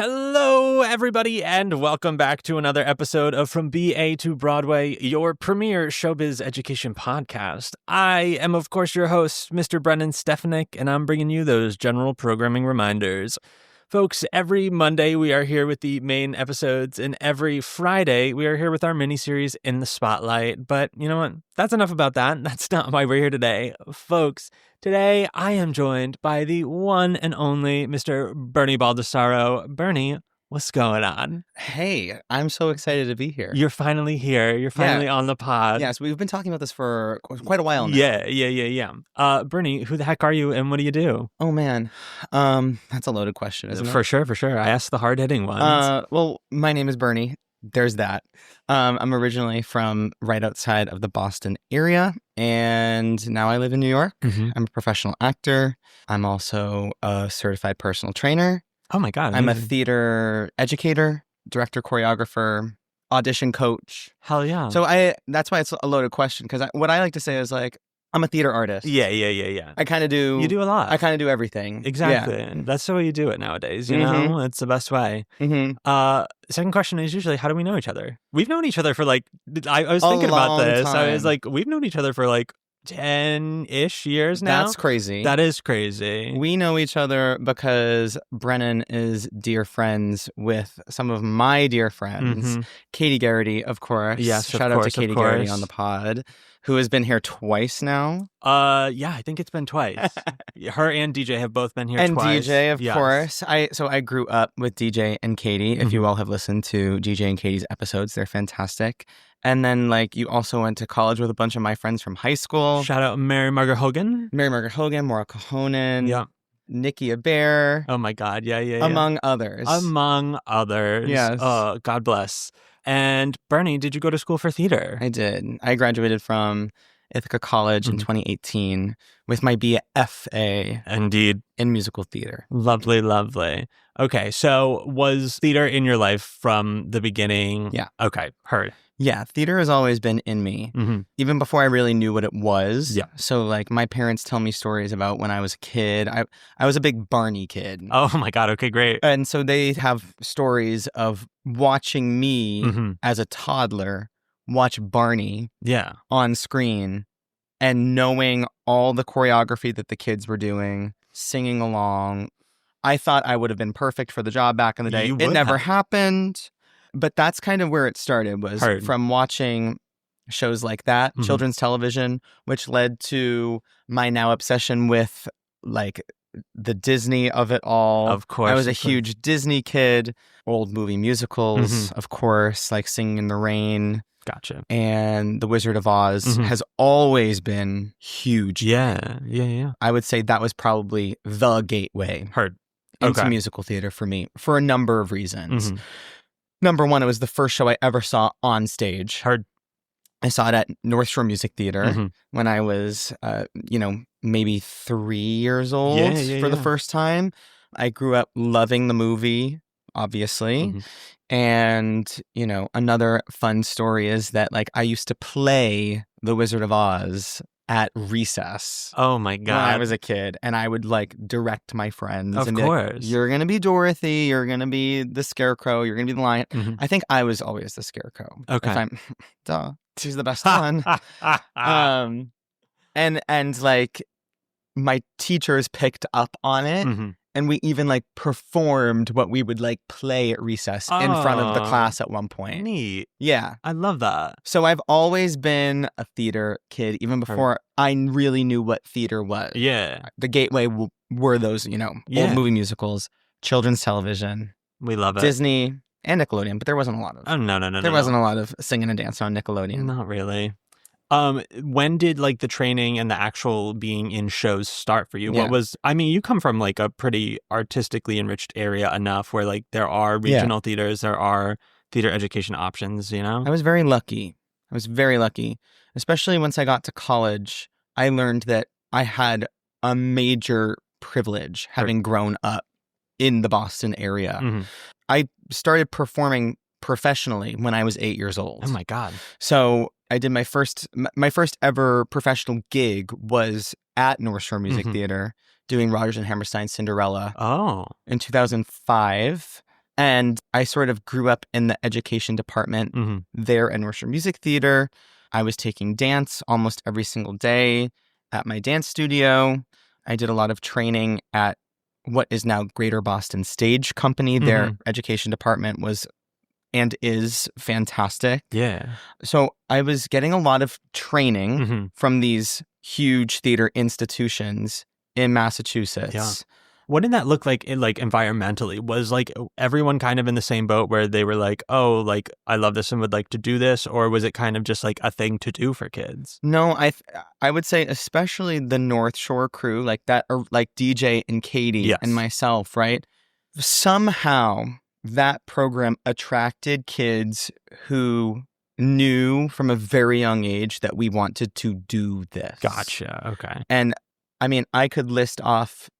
Hello, everybody, and welcome back to another episode of From BA to Broadway, your premier showbiz education podcast. I am, of course, your host, Mr. Brennan Stefanik, and I'm bringing you those general programming reminders. Folks, every Monday we are here with the main episodes, and every Friday we are here with our miniseries In the Spotlight. But you know what? That's enough about that. That's not why we're here today. Folks, today I am joined by the one and only Mr. Bernie Baldassaro. Bernie, what's going on? Hey, I'm so excited to be here. You're finally here. You're finally on the pod. Yes, we've been talking about this for quite a while now. Yeah. Bernie, who the heck are you and what do you do? Oh, man. That's a loaded question, isn't it? For sure. I asked the hard-hitting ones. Well, my name is Bernie. There's that. I'm originally from right outside of the Boston area, and now I live in New York. Mm-hmm. I'm a professional actor. I'm also a certified personal trainer. Oh my God. I'm a theater educator, director, choreographer, audition coach. Hell yeah. So that's why it's a loaded question, because what I like to say is like, I'm a theater artist. Yeah. I kind of do. You do a lot. I kind of do everything. Exactly. Yeah. That's the way you do it nowadays, you know? It's the best way. Mm-hmm. Second question is usually, how do we know each other? We've known each other for I was thinking about this. Time. I was like, we've known each other for 10-ish years now. That's crazy. That is crazy. We know each other because Brennan is dear friends with some of my dear friends. Mm-hmm. Katie Garrity, of course. Yes, Shout out to Katie Garrity on the pod, who has been here twice now. Yeah, I think it's been twice. Her and DJ have both been here and twice. DJ, of course. I grew up with DJ and Katie. If you all have listened to DJ and Katie's episodes, they're fantastic. And then, you also went to college with a bunch of my friends from high school. Shout out Mary Margaret Hogan. Maura Cahonen. Yeah. Nikki Bear. Oh my God. Yeah. Among others. Yes. Oh, God bless. And Bernie, did you go to school for theater? I did. I graduated from Ithaca College in 2018 with my BFA. Indeed. In musical theater. Lovely. Okay, so was theater in your life from the beginning? Yeah. Okay, heard. Yeah, theater has always been in me, even before I really knew what it was. Yeah. So, my parents tell me stories about when I was a kid. I was a big Barney kid. Oh, my God. Okay, great. And so they have stories of watching me as a toddler watch Barney on screen and knowing all the choreography that the kids were doing, singing along. I thought I would have been perfect for the job back in the day. It never happened. But that's kind of where it started, was from watching shows like that, children's television, which led to my now obsession with the Disney of it all. Of course. I was a huge Disney kid, old movie musicals, of course, like Singing in the Rain. Gotcha. And The Wizard of Oz has always been huge. Yeah. I would say that was probably the gateway into musical theater for me for a number of reasons. Number one, it was the first show I ever saw on stage. I saw it at North Shore Music Theater when I was, maybe 3 years old for the first time. I grew up loving the movie, obviously. And, another fun story is that, I used to play The Wizard of Oz at recess. Oh my God. When I was a kid, and I would direct my friends. Of and course. Be like, you're going to be Dorothy, you're going to be the Scarecrow, you're going to be the Lion. I think I was always the Scarecrow. Okay. Duh. She's the best one. And my teachers picked up on it. And we even performed what we would play at recess in front of the class at one point. Neat. Yeah. I love that. So I've always been a theater kid, even before I really knew what theater was. Yeah. The gateway were those, old movie musicals, children's television. We love it. Disney and Nickelodeon, but there wasn't a lot of. Oh, no. There wasn't a lot of singing and dancing on Nickelodeon. Not really. When did the training and the actual being in shows start for you? Yeah. What was, you come from a pretty artistically enriched area enough where there are regional theaters, there are theater education options, I was very lucky. Especially once I got to college, I learned that I had a major privilege having grown up in the Boston area. I started performing professionally when I was 8 years old. Oh my God. So I did my first ever professional gig was at North Shore Music Theater doing Rodgers and Hammerstein's Cinderella. Oh. In 2005. And I sort of grew up in the education department there at North Shore Music Theater. I was taking dance almost every single day at my dance studio. I did a lot of training at what is now Greater Boston Stage Company. Their education department was and is fantastic. Yeah. So I was getting a lot of training from these huge theater institutions in Massachusetts. Yeah. What did that look like environmentally? Was like everyone kind of in the same boat where they were like, oh, like I love this and would like to do this? Or was it kind of just like a thing to do for kids? No, I would say especially the North Shore crew, like that, or like DJ and Katie and myself, right? Somehow that program attracted kids who knew from a very young age that we wanted to do this. Gotcha. Okay. And I mean, I could list off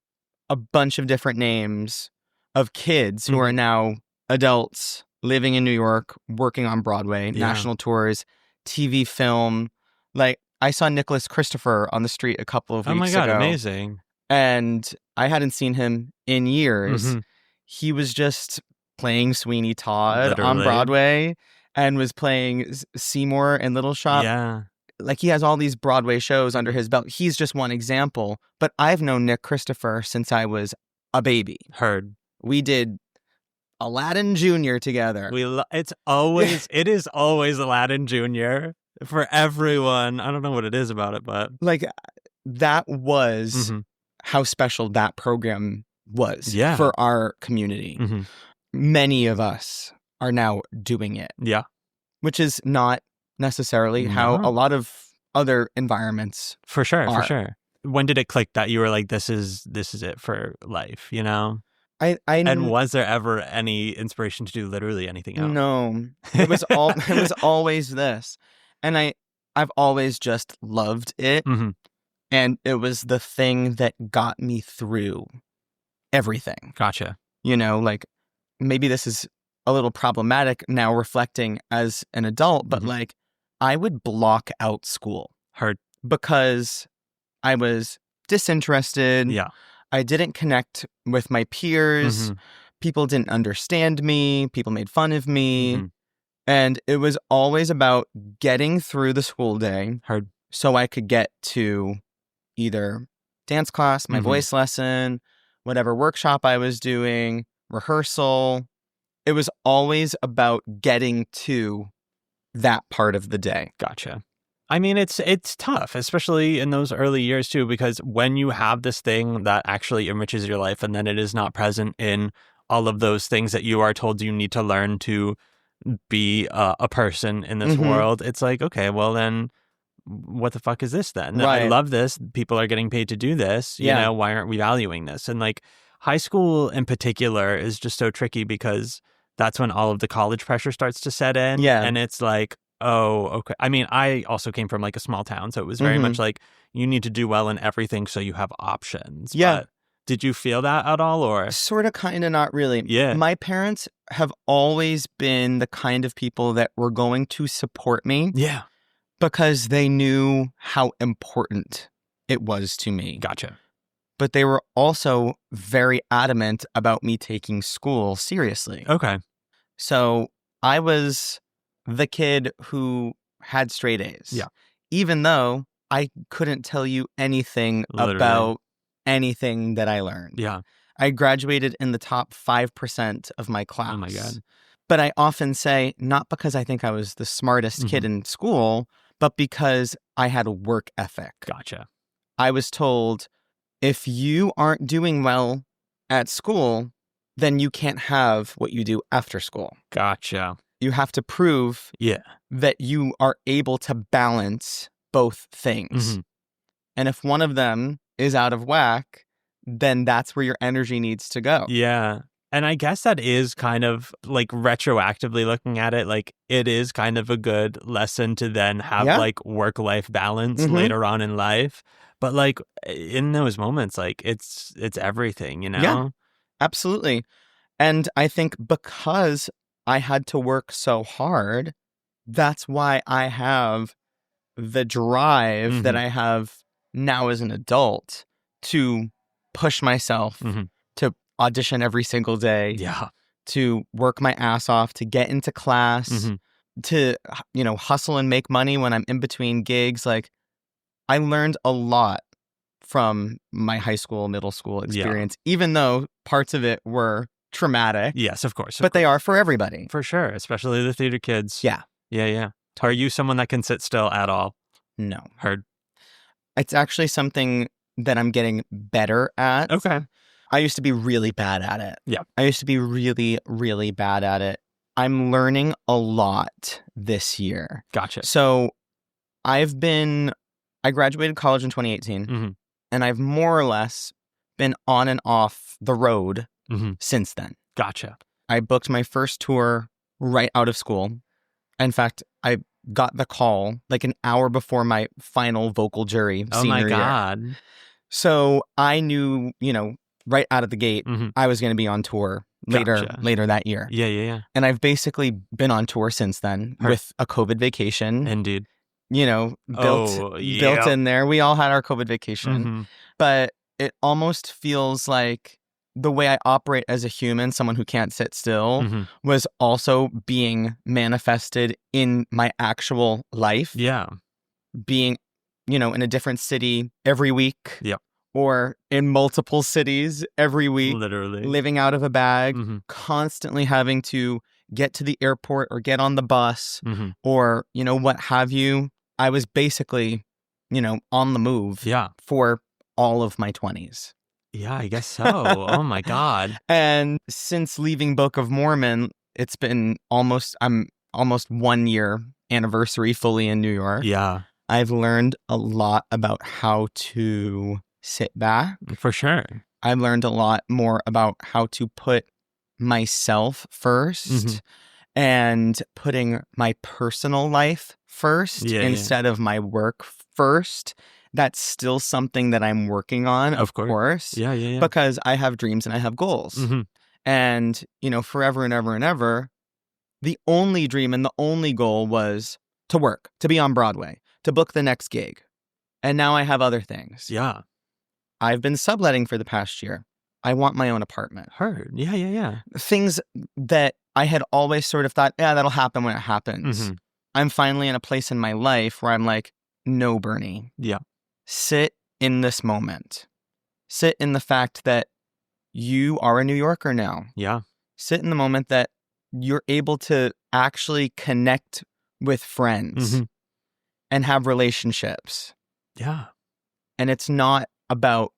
a bunch of different names of kids who are now adults living in New York, working on Broadway, national tours, TV, film. Like, I saw Nicholas Christopher on the street a couple of weeks ago. Oh my God, amazing. And I hadn't seen him in years. He was just playing Sweeney Todd on Broadway and was playing Seymour and Little Shop. Yeah. Like, he has all these Broadway shows under his belt. He's just one example. But I've known Nick Christopher since I was a baby. Heard. We did Aladdin Jr. together. It is always Aladdin Jr. for everyone. I don't know what it is about it, but like that was how special that program was for our community. Many of us are now doing it. Yeah. Which is not necessarily how a lot of other environments for sure are. For sure. When did it click that you were like, this is it for life, you know? And was there ever any inspiration to do literally anything else? No. It was always this. And I've always just loved it. And it was the thing that got me through everything. Gotcha. You know, like, maybe this is a little problematic now reflecting as an adult, but like, I would block out school. Heard. Because I was disinterested. Yeah. I didn't connect with my peers. People didn't understand me. People made fun of me. And it was always about getting through the school day. Heard. So I could get to either dance class, my voice lesson, whatever workshop I was doing, rehearsal. It was always about getting to that part of the day. Gotcha. I mean, it's tough, especially in those early years too, because when you have this thing that actually enriches your life and then it is not present in all of those things that you are told you need to learn to be a person in this world, it's like, okay, well then what the fuck is this then? Right. I love this. People are getting paid to do this. You know, why aren't we valuing this? And like high school in particular is just so tricky because that's when all of the college pressure starts to set in. Yeah. And it's like, oh, okay. I mean, I also came from like a small town, so it was very much like you need to do well in everything so you have options. Yeah. But did you feel that at all, or? Sort of, kind of, not really. Yeah. My parents have always been the kind of people that were going to support me. Yeah. Because they knew how important it was to me. Gotcha. But they were also very adamant about me taking school seriously. Okay. So I was the kid who had straight A's. Yeah. Even though I couldn't tell you anything about anything that I learned. Yeah. I graduated in the top 5% of my class. Oh my God. But I often say, not because I think I was the smartest kid in school, but because I had a work ethic. Gotcha. I was told, if you aren't doing well at school, then you can't have what you do after school. Gotcha. You have to prove that you are able to balance both things. And if one of them is out of whack, then that's where your energy needs to go. Yeah. And I guess that is kind of like retroactively looking at it, like it is kind of a good lesson to then have like work-life balance later on in life. But like in those moments, like it's everything, you know? Yeah, absolutely. And I think because I had to work so hard, that's why I have the drive that I have now as an adult to push myself, to audition every single day, to work my ass off, to get into class, to, hustle and make money when I'm in between gigs. Like, I learned a lot from my high school, middle school experience, even though parts of it were traumatic. Yes, of course. But they are for everybody. For sure, especially the theater kids. Yeah. Yeah. Are you someone that can sit still at all? No. Heard. It's actually something that I'm getting better at. Okay. I used to be really bad at it. Yeah. I used to be really, really bad at it. I'm learning a lot this year. Gotcha. So I graduated college in 2018, and I've more or less been on and off the road since then. Gotcha. I booked my first tour right out of school. In fact, I got the call like an hour before my final vocal jury senior year. Oh my God. So I knew, right out of the gate, I was going to be on tour later that year. Yeah. And I've basically been on tour since then with a COVID vacation. Indeed. Built in there. We all had our COVID vacation. But it almost feels like the way I operate as a human, someone who can't sit still, was also being manifested in my actual life. Yeah. Being, in a different city every week. Yep. Or in multiple cities every week. Literally. Living out of a bag. Constantly having to get to the airport or get on the bus or, what have you. I was basically, on the move for all of my 20s. Yeah, I guess so. Oh my God. And since leaving Book of Mormon, it's been almost 1 year anniversary fully in New York. Yeah. I've learned a lot about how to sit back. For sure. I've learned a lot more about how to put myself first and putting my personal life first instead of my work first. That's still something that I'm working on, of course. Yeah. Because I have dreams and I have goals. And, forever and ever and ever, the only dream and the only goal was to work, to be on Broadway, to book the next gig. And now I have other things. Yeah. I've been subletting for the past year. I want my own apartment. Heard. Yeah. Things that I had always sort of thought, that'll happen when it happens. I'm finally in a place in my life where I'm like, no, Bernie. Yeah. Sit in this moment. Sit in the fact that you are a New Yorker now. Yeah. Sit in the moment that you're able to actually connect with friends and have relationships. Yeah. And it's not about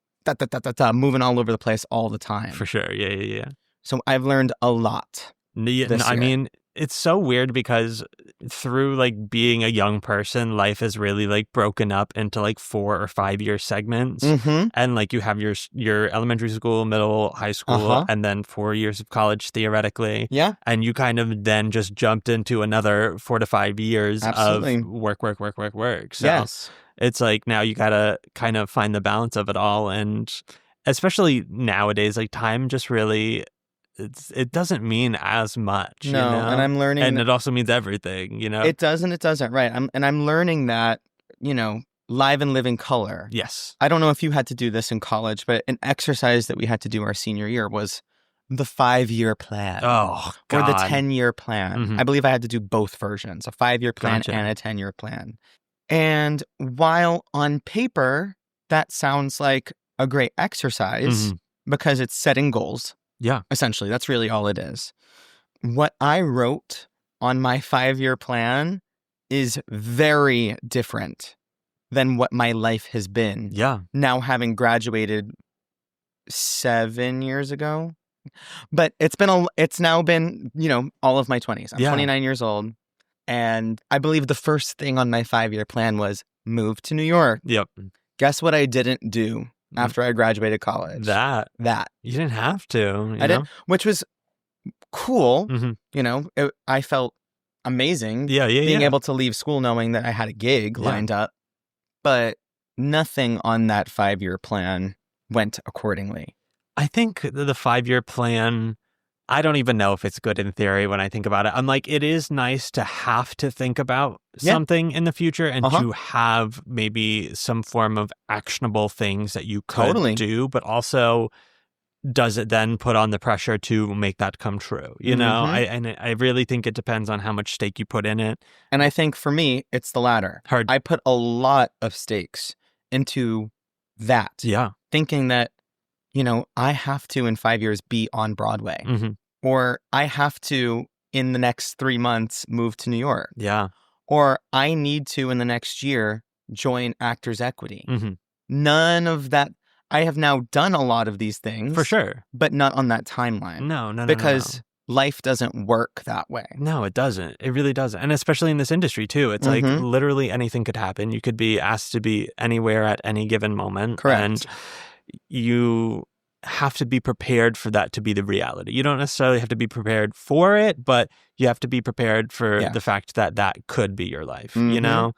moving all over the place all the time. For sure. Yeah. So I've learned a lot. I mean, it's so weird because through like being a young person, life is really like broken up into like 4 or 5 year segments. And like you have your elementary school, middle, high school, and then 4 years of college theoretically. Yeah. And you kind of then just jumped into another 4 to 5 years of work. So yes. It's like now you gotta kind of find the balance of it all. And especially nowadays, like time just really... It doesn't mean as much. No, and I'm learning... And it also means everything, It doesn't, right. I'm learning that, live and live in color. Yes. I don't know if you had to do this in college, but an exercise that we had to do our senior year was the 5-year plan. Oh, God. Or the 10-year plan. I believe I had to do both versions, a 5-year plan and a 10-year plan. And while on paper, that sounds like a great exercise because it's setting goals. Yeah. Essentially, that's really all it is. What I wrote on my 5-year plan is very different than what my life has been. Yeah. Now having graduated 7 years ago. But it's now been, all of my 20s. I'm 29 years old. And I believe the first thing on my 5-year plan was move to New York. Yep. Guess what I didn't do after I graduated college? That. You didn't have to. I didn't, which was cool. I felt amazing. Being able to leave school knowing that I had a gig lined up. But nothing on that 5-year plan went accordingly. I think the 5-year plan, I don't even know if it's good in theory when I think about it. I'm like, it is nice to have to think about something in the future and to have maybe some form of actionable things that you could do, but also does it then put on the pressure to make that come true? You know, I really think it depends on how much stake you put in it. And I think for me, it's the latter. Hard. I put a lot of stakes into that. Yeah. Thinking that, you know, I have to in 5 years be on Broadway. Or I have to in the next 3 months move to New York. Yeah. Or I need to in the next year join Actors Equity. None of that. I have now done a lot of these things. For sure. But not on that timeline. No. Because life doesn't work that way. No, it doesn't. It really doesn't. And especially in this industry, too. It's like literally anything could happen. You could be asked to be anywhere at any given moment. Correct. And you have to be prepared for that to be the reality. You don't necessarily have to be prepared for it, but you have to be prepared for the fact that that could be your life, you know?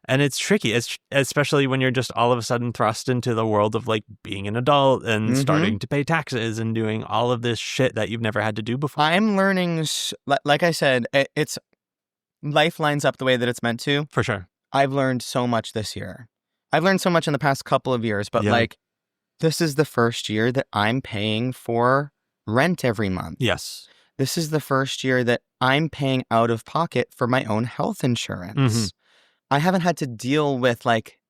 And it's tricky, especially when you're just all of a sudden thrust into the world of like being an adult and starting to pay taxes and doing all of this shit that you've never had to do before. I'm learning, like I said, it's life lines up the way that it's meant to. For sure. I've learned so much this year. I've learned so much in the past couple of years, but like this is the first year that I'm paying for rent every month. Yes. This is the first year that I'm paying out of pocket for my own health insurance. I haven't had to deal with like,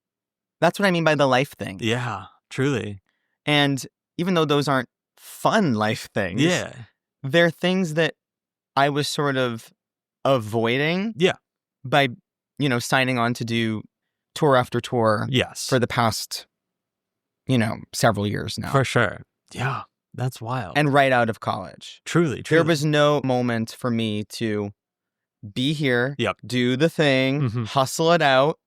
that's what I mean by the life thing. Yeah, truly. And even though those aren't fun life things, they're things that I was sort of avoiding by, you know, signing on to do tour after tour for the past, you know, several years now. For sure. Yeah, that's wild. And right out of college. Truly. There was no moment for me to be here, do the thing, hustle it out,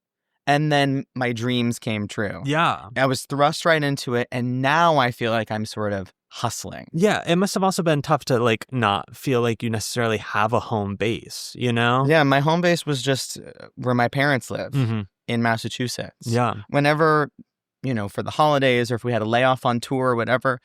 and then my dreams came true. Yeah. I was thrust right into it, and now I feel like I'm sort of hustling. Yeah, it must have also been tough to like not feel like you necessarily have a home base, you know? Yeah, my home base was just where my parents live in Massachusetts. Yeah. Whenever, you know, for the holidays or if we had a layoff on tour or whatever,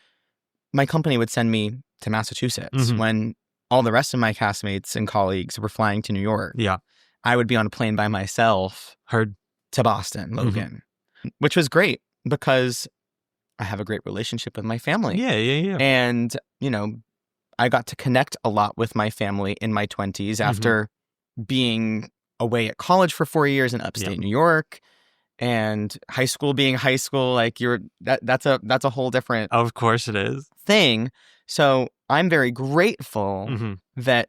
my company would send me to Massachusetts when all the rest of my castmates and colleagues were flying to New York. Yeah. I would be on a plane by myself to Boston, Logan, which was great because I have a great relationship with my family. Yeah. And, you know, I got to connect a lot with my family in my 20s after being away at college for 4 years in upstate New York and high school being high school. Like that's a whole different of course it is thing. So I'm very grateful that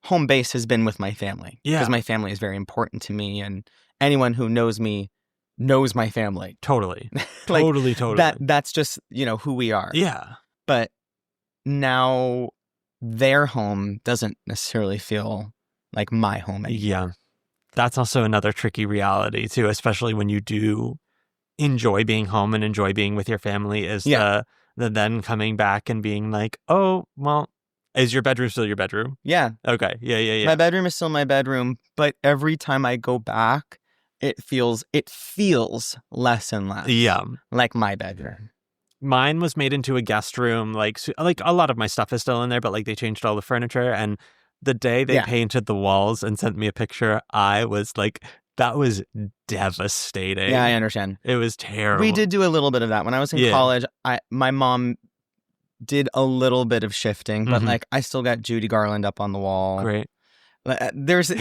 home base has been with my family because my family is very important to me, and anyone who knows me knows my family. Totally. Like, totally. That's just, you know, who we are. Yeah. But now their home doesn't necessarily feel like my home anymore. Yeah. That's also another tricky reality too, especially when you do enjoy being home and enjoy being with your family, is the then coming back and being like, oh, well, is your bedroom still your bedroom? Yeah. Okay. Yeah. My bedroom is still my bedroom, but every time I go back, it feels less and less like my bedroom. Mine was made into a guest room. Like a lot of my stuff is still in there, but like they changed all the furniture. And the day they painted the walls and sent me a picture, I was like, that was devastating. Yeah, I understand. It was terrible. We did do a little bit of that. When I was in college, my mom did a little bit of shifting, but like I still got Judy Garland up on the wall. Great. There's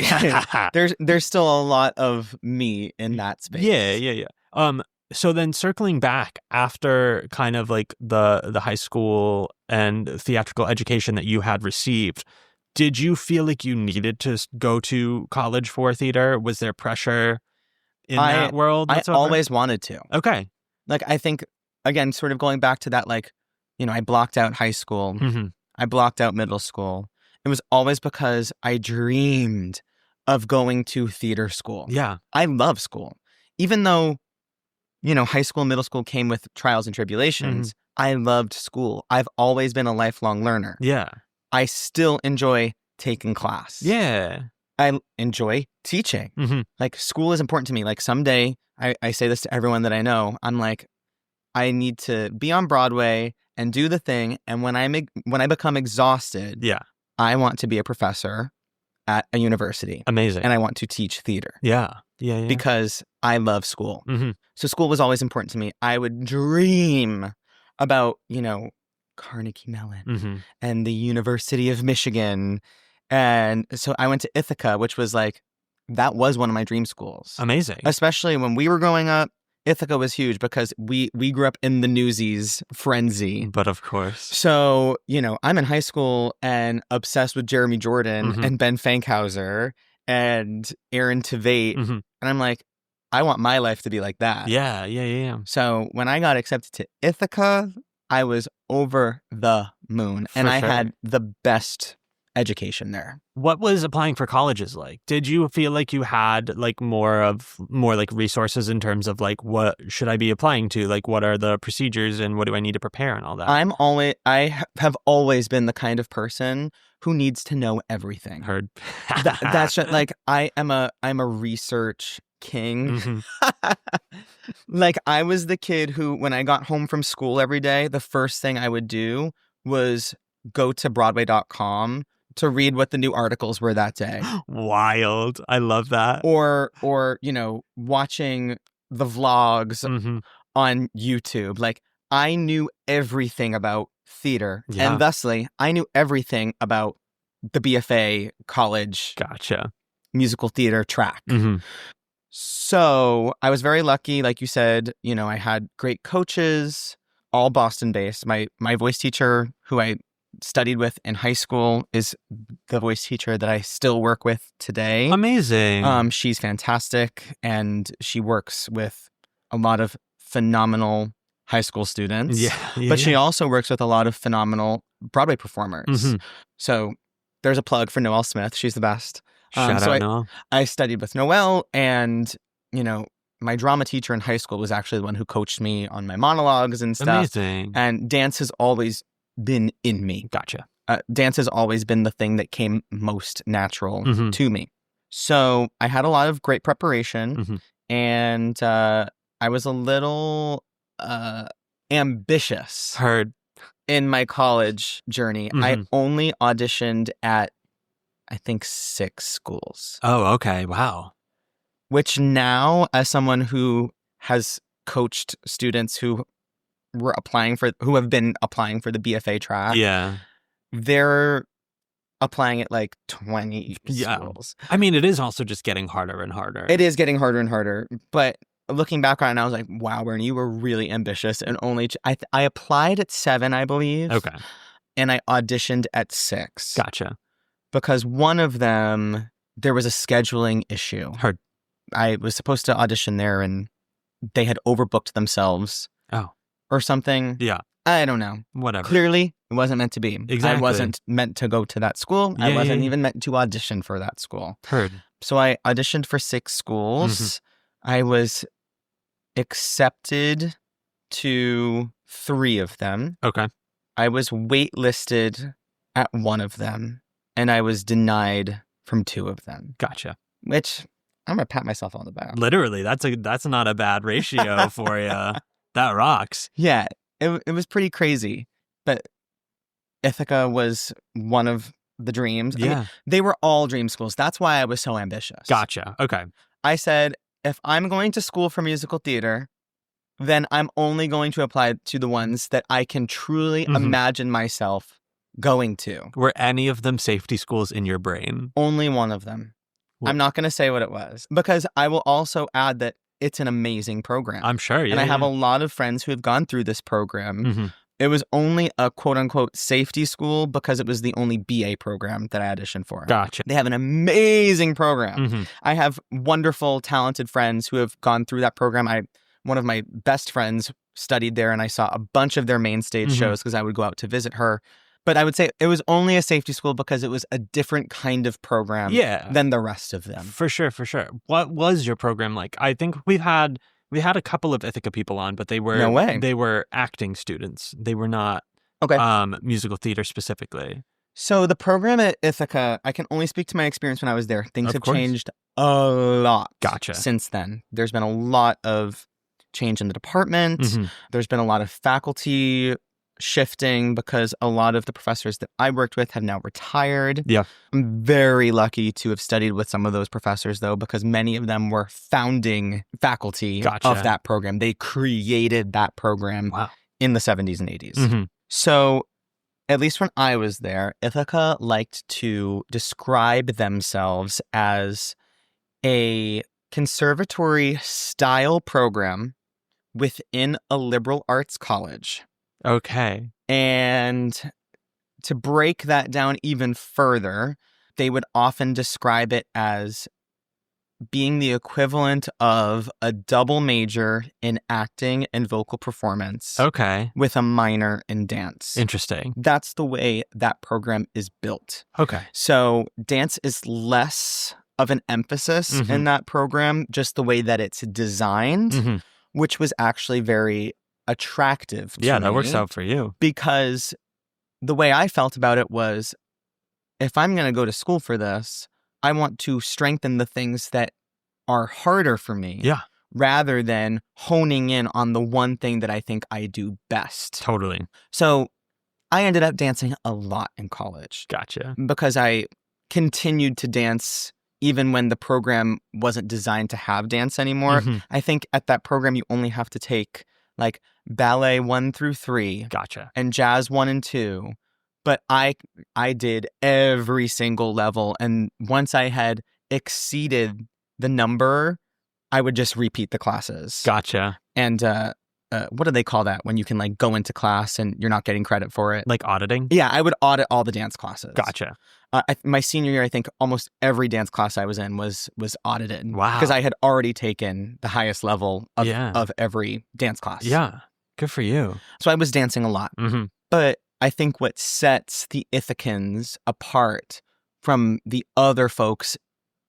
still a lot of me in that space. Yeah. So then circling back after kind of like the high school and theatrical education that you had received, did you feel like you needed to go to college for theater? Was there pressure in that world whatsoever? I always wanted to. Okay. Like, I think, again, sort of going back to that, like, you know, I blocked out high school. I blocked out middle school. It was always because I dreamed of going to theater school. Yeah. I love school. Even though, you know, high school and middle school came with trials and tribulations, I loved school. I've always been a lifelong learner. Yeah. I still enjoy taking class. Yeah. I enjoy teaching. Like, school is important to me. Like, someday, I say this to everyone that I know, I'm like, I need to be on Broadway and do the thing. And when I become exhausted, I want to be a professor at a university. Amazing. And I want to teach theater. Yeah. Because I love school. So school was always important to me. I would dream about, you know, Carnegie Mellon and the University of Michigan. And so I went to Ithaca, which was like, that was one of my dream schools. Amazing. Especially when we were growing up, Ithaca was huge because we grew up in the Newsies frenzy. But of course. So, I'm in high school and obsessed with Jeremy Jordan and Ben Fankhauser and Aaron Tveit. And I'm like, I want my life to be like that. Yeah. So when I got accepted to Ithaca, I was over the moon. And I had the best education there. What was applying for colleges like? Did you feel like you had like more like resources in terms of like, what should I be applying to? Like, what are the procedures and what do I need to prepare and all that? I have always been the kind of person who needs to know everything. Heard. That's just, like, I'm a research king. Like, I was the kid who, when I got home from school every day, the first thing I would do was go to Broadway.com to read what the new articles were that day. Wild. I love that. Or watching the vlogs on YouTube. Like, I knew everything about theater. Yeah. And thusly, I knew everything about the BFA college. Gotcha. Musical theater track. So I was very lucky. Like you said, I had great coaches, all Boston-based. My voice teacher, who I studied with in high school, is the voice teacher that I still work with today. Amazing. She's fantastic, and she works with a lot of phenomenal high school students. But she also works with a lot of phenomenal Broadway performers. So there's a plug for Noelle Smith. She's the best. Shout out Noelle. I studied with Noelle, and my drama teacher in high school was actually the one who coached me on my monologues and stuff. Amazing. And dance has always been in me. Gotcha. Dance has always been the thing that came most natural to me. So I had a lot of great preparation, and I was a little ambitious. Heard. In my college journey. I only auditioned at, I think, 6 schools. Oh, okay. Wow. Which now, as someone who has coached students who have been applying for the BFA track, they're applying at like 20 schools. I mean, it is also just getting harder and harder. It is getting harder and harder. But looking back on it, I was like, wow, Bernie, you were really ambitious. And I applied at 7, I believe. Okay. And I auditioned at 6. Gotcha. Because one of them, there was a scheduling issue. Heard. I was supposed to audition there, and they had overbooked themselves. Oh. Or something. Yeah. I don't know. Whatever. Clearly, it wasn't meant to be. Exactly. I wasn't meant to go to that school. I wasn't even meant to audition for that school. Heard. So I auditioned for 6 schools. I was accepted to 3 of them. Okay. I was waitlisted at 1 of them, and I was denied from 2 of them. Gotcha. Which, I'm going to pat myself on the back. Literally, that's not a bad ratio for you. That rocks. Yeah, it was pretty crazy. But Ithaca was one of the dreams. Yeah. I mean, they were all dream schools. That's why I was so ambitious. Gotcha. Okay. I said, if I'm going to school for musical theater, then I'm only going to apply to the ones that I can truly imagine myself going to. Were any of them safety schools in your brain? Only one of them. I'm not going to say what it was, because I will also add that it's an amazing program. I'm sure, yeah. And I have a lot of friends who have gone through this program. It was only a quote-unquote safety school because it was the only BA program that I auditioned for. Gotcha. They have an amazing program. I have wonderful, talented friends who have gone through that program. One of my best friends studied there, and I saw a bunch of their main stage shows because I would go out to visit her. But I would say it was only a safety school because it was a different kind of program than the rest of them. For sure, for sure. What was your program like? I think we had a couple of Ithaca people on, but they were acting students. They were not musical theater specifically. So the program at Ithaca, I can only speak to my experience when I was there. Things have changed a lot since then. There's been a lot of change in the department. There's been a lot of faculty shifting because a lot of the professors that I worked with have now retired. Yeah. I'm very lucky to have studied with some of those professors, though, because many of them were founding faculty of that program. They created that program in the 70s and 80s. So at least when I was there, Ithaca liked to describe themselves as a conservatory-style program within a liberal arts college. Okay. And to break that down even further, they would often describe it as being the equivalent of a double major in acting and vocal performance. Okay. With a minor in dance. Interesting. That's the way that program is built. Okay. So dance is less of an emphasis in that program, just the way that it's designed, which was actually very attractive to me. Yeah, that works out for you. Because the way I felt about it was, if I'm going to go to school for this, I want to strengthen the things that are harder for me. Yeah. Rather than honing in on the one thing that I think I do best. Totally. So I ended up dancing a lot in college. Gotcha. Because I continued to dance even when the program wasn't designed to have dance anymore. I think at that program, you only have to take like ballet 1 through 3. Gotcha. And jazz 1 and 2. But I did every single level. And once I had exceeded the number, I would just repeat the classes. Gotcha. And what do they call that when you can like go into class and you're not getting credit for it? Like auditing? Yeah, I would audit all the dance classes. Gotcha. My senior year, I think almost every dance class I was in was audited. Wow. Because I had already taken the highest level of every dance class. Yeah. Good for you. So I was dancing a lot. But I think what sets the Ithacans apart from the other folks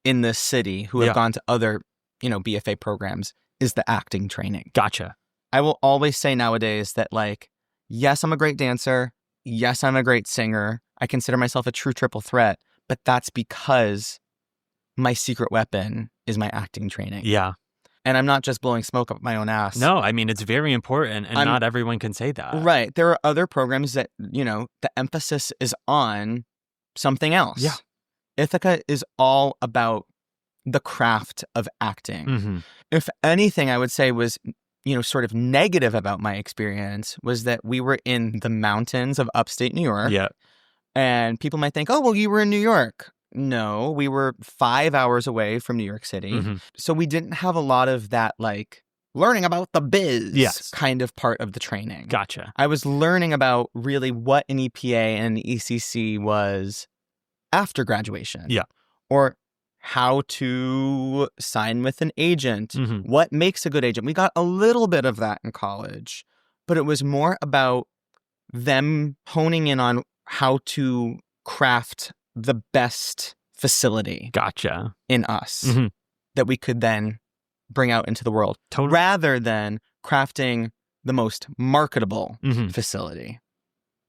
in this city who have gone to other, BFA programs is the acting training. Gotcha. I will always say nowadays that, like, yes, I'm a great dancer. Yes, I'm a great singer. I consider myself a true triple threat, but that's because my secret weapon is my acting training. Yeah. And I'm not just blowing smoke up my own ass. No, I mean, it's very important, and not everyone can say that. Right. There are other programs that, the emphasis is on something else. Yeah. Ithaca is all about the craft of acting. If anything, I would say was, sort of negative about my experience was that we were in the mountains of upstate New York. Yeah. And people might think, oh, well, you were in New York. No, we were 5 hours away from New York City. So we didn't have a lot of that, like, learning about the biz kind of part of the training. Gotcha. I was learning about really what an EPA and an ECC was after graduation. Yeah. Or how to sign with an agent. What makes a good agent? We got a little bit of that in college, but it was more about them honing in on how to craft the best facility. Gotcha. In us that we could then bring out into the world. Totally. Rather than crafting the most marketable facility.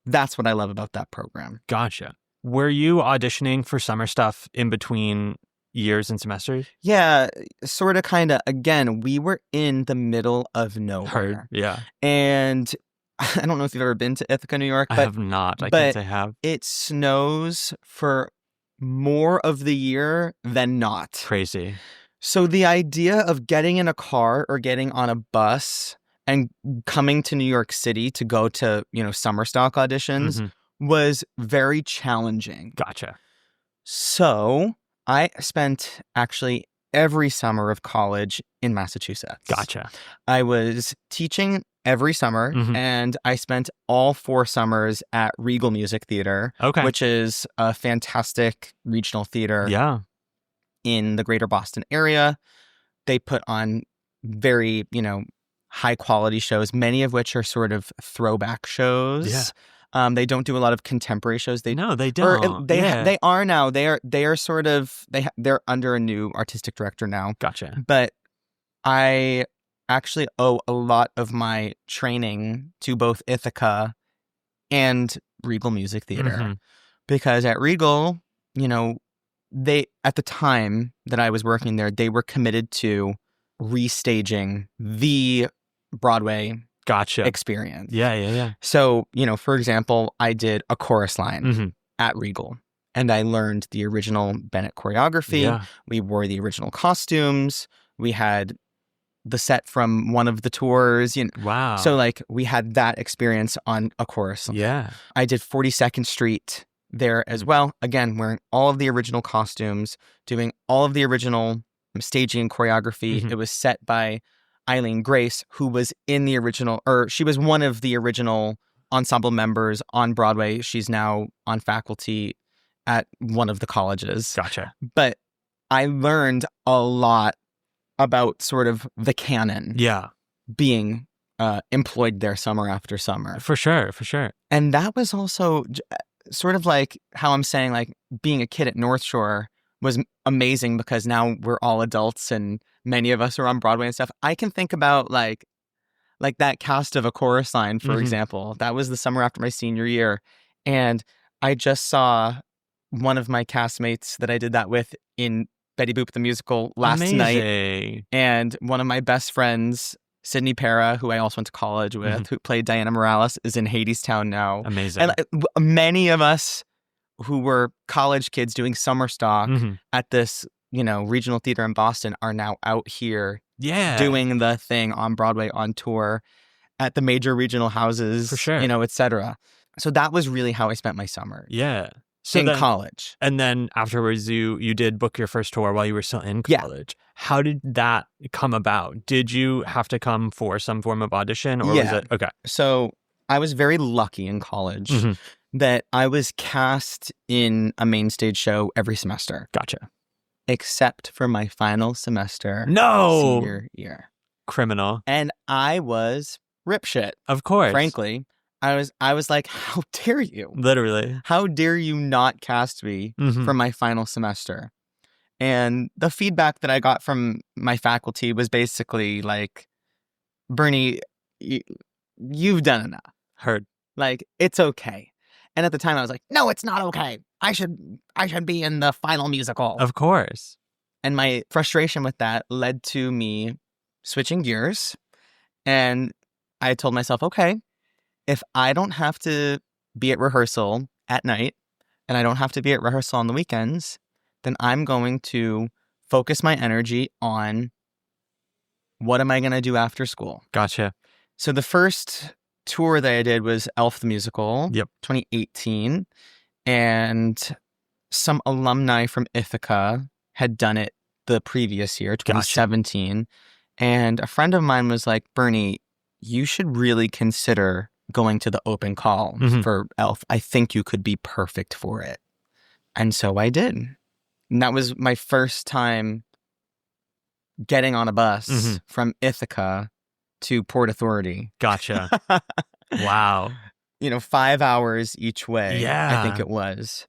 That's what I love about that program. Gotcha. Were you auditioning for summer stuff in between years and semesters? Yeah, sort of, kind of. Again, we were in the middle of nowhere. Heard. Yeah. And I don't know if you've ever been to Ithaca, New York. I have not. I can't say I have. It snows for more of the year than not. Crazy. So the idea of getting in a car or getting on a bus and coming to New York City to go to, summer stock auditions was very challenging. Gotcha. So I spent actually every summer of college in Massachusetts. Gotcha. I was teaching every summer, and I spent all 4 summers at Regal Music Theater, which is a fantastic regional theater in the greater Boston area. They put on very, high quality shows, many of which are sort of throwback shows. Yeah. They don't do a lot of contemporary shows. No, they don't. They are now. They are sort of they're under a new artistic director now. Gotcha. But I actually owe a lot of my training to both Ithaca and Regal Music Theater, because at Regal, they, at the time that I was working there, they were committed to restaging the Broadway experience. Yeah. So, for example, I did a chorus line at Regal, and I learned the original Bennett choreography. Yeah. We wore the original costumes. We had the set from one of the tours. Wow. So like we had that experience on a chorus. Yeah. I did 42nd Street there as well. Again, wearing all of the original costumes, doing all of the original staging and choreography. It was set by Eileen Grace, who was in the original, or she was one of the original ensemble members on Broadway. She's now on faculty at one of the colleges. Gotcha. But I learned a lot about sort of the canon. Yeah. Being employed there summer after summer. For sure. And that was also sort of like how I'm saying, like, being a kid at North Shore was amazing because now we're all adults and many of us are on Broadway and stuff. I can think about like that cast of A Chorus Line, for example. That was the summer after my senior year. And I just saw one of my castmates that I did that with in Betty Boop the Musical last night. And one of my best friends, Sydney Para, who I also went to college with, who played Diana Morales, is in Hadestown now. Amazing. And many of us who were college kids doing summer stock at this, regional theater in Boston are now out here doing the thing on Broadway, on tour, at the major regional houses, for sure. Et cetera. So that was really how I spent my summer. Yeah. So in college. And then afterwards, you did book your first tour while you were still in college. Yeah. How did that come about? Did you have to come for some form of audition, or was it okay? So I was very lucky in college that I was cast in a main stage show every semester. Gotcha. Except for my final semester. No. Senior year. Criminal. And I was ripshit. Of course. Frankly. I was like, how dare you? Literally. How dare you not cast me for my final semester? And the feedback that I got from my faculty was basically like, Bernie, you've done enough. Heard. Like, it's okay. And at the time I was like, no, it's not okay. I should be in the final musical. Of course. And my frustration with that led to me switching gears. And I told myself, okay, if I don't have to be at rehearsal at night and I don't have to be at rehearsal on the weekends, then I'm going to focus my energy on what am I going to do after school. Gotcha. So the first tour that I did was Elf the Musical, 2018. And some alumni from Ithaca had done it the previous year, 2017. Gotcha. And a friend of mine was like, Bernie, you should really consider going to the open call for Elf. I think you could be perfect for it. And so I did. And that was my first time getting on a bus from Ithaca to Port Authority. Gotcha. Wow. 5 hours each way. Yeah. I think it was,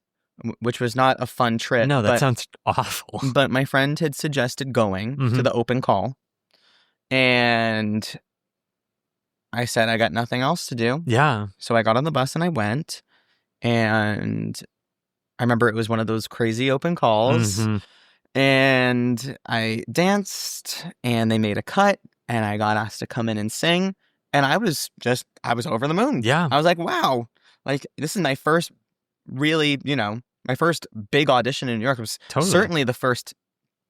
which was not a fun trip. No, that sounds awful. But my friend had suggested going to the open call. And I said, I got nothing else to do. Yeah. So I got on the bus and I went. And I remember it was one of those crazy open calls. And I danced and they made a cut and I got asked to come in and sing. And I was over the moon. Yeah. I was like, wow, like this is my first really, my first big audition in New York. It was certainly the first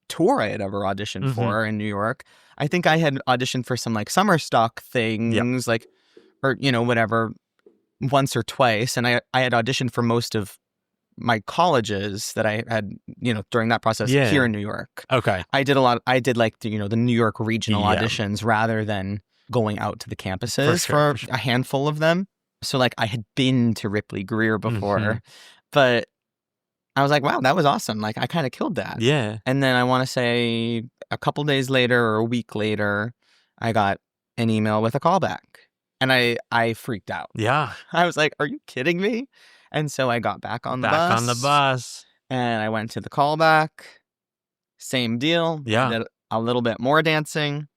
tour I had ever auditioned for in New York. I think I had auditioned for some like summer stock things, like, or, whatever, once or twice. And I had auditioned for most of my colleges that I had, during that process here in New York. Okay. I did like, the New York regional auditions rather than going out to the campuses for a handful of them. So like I had been to Ripley Greer before, but I was like, wow, that was awesome. Like I kind of killed that. Yeah. And then I want to say a couple days later or a week later, I got an email with a callback and I freaked out. Yeah. I was like, are you kidding me? And so I got back on the bus. And I went to the callback. Same deal. Yeah. Did a little bit more dancing,